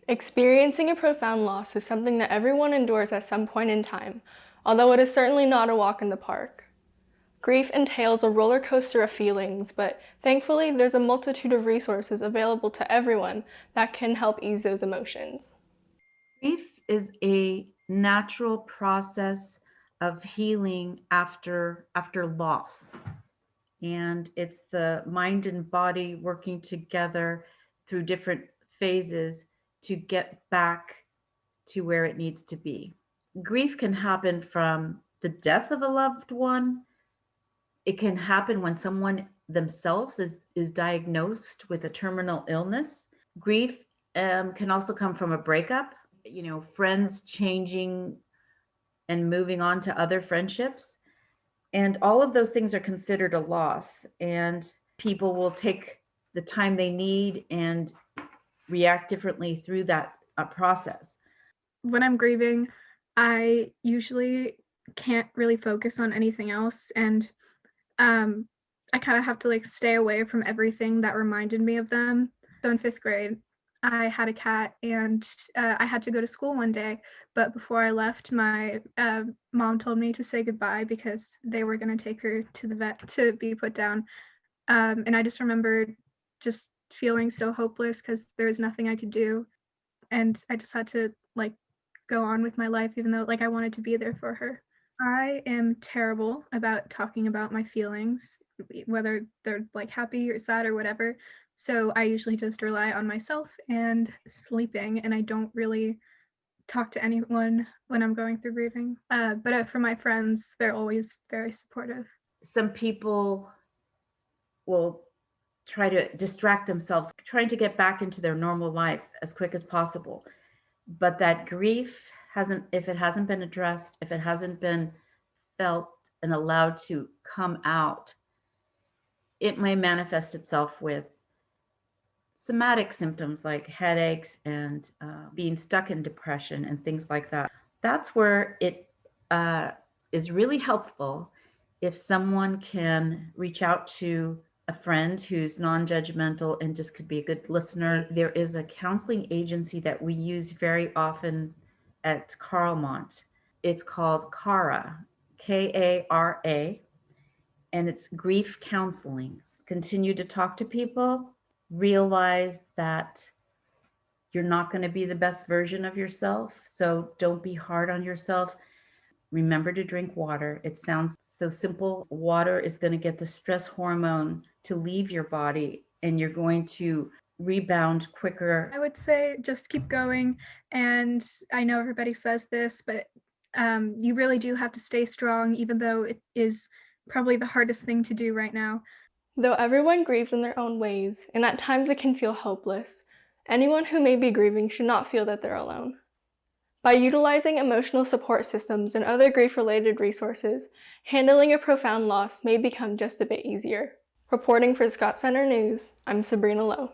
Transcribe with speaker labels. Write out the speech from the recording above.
Speaker 1: Experiencing a profound loss is something that everyone endures at some point in time, although it is certainly not a walk in the park. Grief entails a roller coaster of feelings, but thankfully there's a multitude of resources available to everyone that can help ease those emotions.
Speaker 2: Grief is a natural process of healing after loss. And it's the mind and body working together through different phases to get back to where it needs to be. Grief can happen from the death of a loved one. It can happen when someone themselves is diagnosed with a terminal illness. Grief can also come from a breakup, friends changing and moving on to other friendships. And all of those things are considered a loss. And people will take the time they need and react differently through that process.
Speaker 3: When I'm grieving, I usually can't really focus on anything else. And I kind of have to stay away from everything that reminded me of them. So in 5th grade, I had a cat, and I had to go to school one day. But before I left, my mom told me to say goodbye because they were going to take her to the vet to be put down. And I just remembered just feeling so hopeless because there was nothing I could do. And I just had to go on with my life, even though I wanted to be there for her. I am terrible about talking about my feelings, whether they're happy or sad or whatever. So I usually just rely on myself and sleeping, and I don't really talk to anyone when I'm going through grieving. But for my friends, they're always very supportive.
Speaker 2: Some people will try to distract themselves, trying to get back into their normal life as quick as possible. But that grief if it hasn't been addressed, if it hasn't been felt and allowed to come out, it may manifest itself with somatic symptoms like headaches and being stuck in depression and things like that. That's where it is really helpful if someone can reach out to a friend who's non-judgmental and just could be a good listener. There is a counseling agency that we use very often at Carlmont. It's called CARA, Kara, and it's grief counseling. Continue to talk to people, realize that you're not going to be the best version of yourself, so don't be hard on yourself. Remember to drink water. It sounds so simple. Water is going to get the stress hormone to leave your body, and you're going to rebound quicker.
Speaker 3: I would say just keep going. And I know everybody says this, but you really do have to stay strong, even though it is probably the hardest thing to do right now.
Speaker 1: Though everyone grieves in their own ways, and at times it can feel hopeless, anyone who may be grieving should not feel that they're alone. By utilizing emotional support systems and other grief-related resources, handling a profound loss may become just a bit easier. Reporting for Scott Center News, I'm Sabrina Lowe.